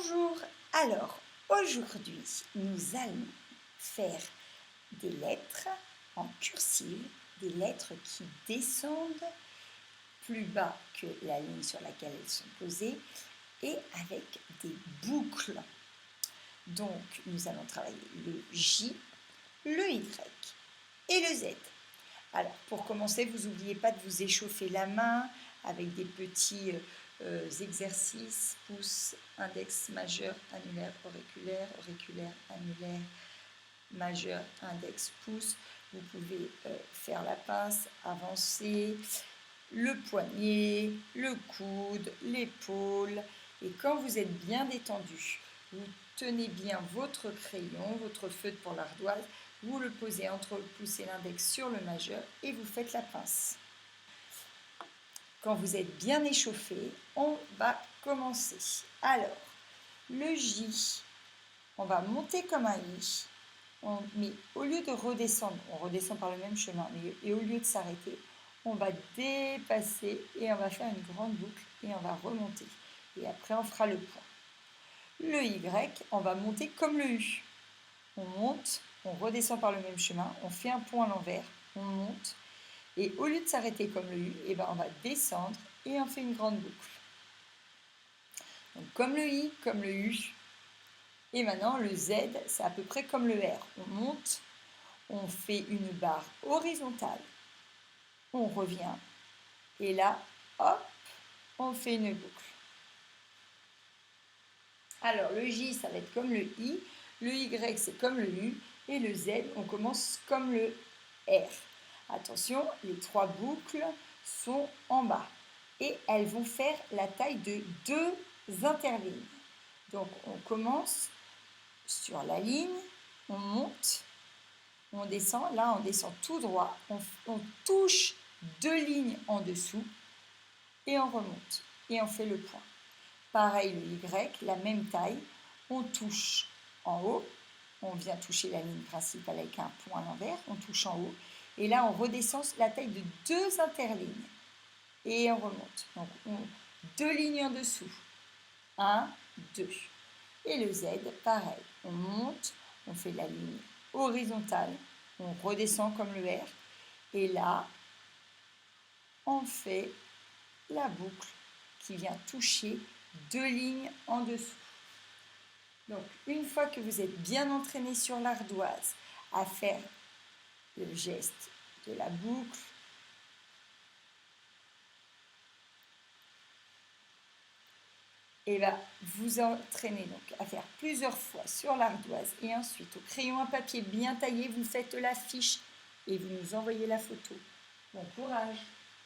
Bonjour, alors aujourd'hui nous allons faire des lettres en cursive, des lettres qui descendent plus bas que la ligne sur laquelle elles sont posées et avec des boucles. Donc nous allons travailler le J, le Y et le Z. Alors pour commencer, vous n'oubliez pas de vous échauffer la main avec des petits exercices, pouce, index, majeur, annulaire, auriculaire, auriculaire, annulaire, majeur, index, pouce. Vous pouvez faire la pince, avancer, le poignet, le coude, l'épaule. Et quand vous êtes bien détendu, vous tenez bien votre crayon, votre feutre pour l'ardoise, vous le posez entre le pouce et l'index sur le majeur et vous faites la pince. Quand vous êtes bien échauffé, on va commencer. Alors, le J, on va monter comme un I, mais au lieu de redescendre, on redescend par le même chemin, et au lieu de s'arrêter, on va dépasser et on va faire une grande boucle et on va remonter. Et après, on fera le point. Le Y, on va monter comme le U. On monte, on redescend par le même chemin, on fait un pont à l'envers, on monte. Et au lieu de s'arrêter comme le U, on va descendre et on fait une grande boucle. Donc comme le I, comme le U. Et maintenant le Z, c'est à peu près comme le R. On monte, on fait une barre horizontale, on revient. Et là, hop, on fait une boucle. Alors le J, ça va être comme le I. Le Y, c'est comme le U. Et le Z, on commence comme le R. Attention, les trois boucles sont en bas et elles vont faire la taille de deux interlignes. Donc on commence sur la ligne, on monte, on descend, là on descend tout droit, on touche deux lignes en dessous et on remonte et on fait le point. Pareil le Y, la même taille, on touche en haut, on vient toucher la ligne principale avec un point à l'envers, on touche en haut, et là on redescend la taille de deux interlignes, et on remonte. Donc deux lignes en dessous, 1, 2. Et le Z, pareil, on monte, on fait la ligne horizontale, on redescend comme le R, et là on fait la boucle qui vient toucher deux lignes en dessous. Donc, une fois que vous êtes bien entraîné sur l'ardoise à faire le geste de la boucle, et vous entraînez donc à faire plusieurs fois sur l'ardoise et ensuite au crayon à papier bien taillé, vous faites la fiche et vous nous envoyez la photo. Bon courage!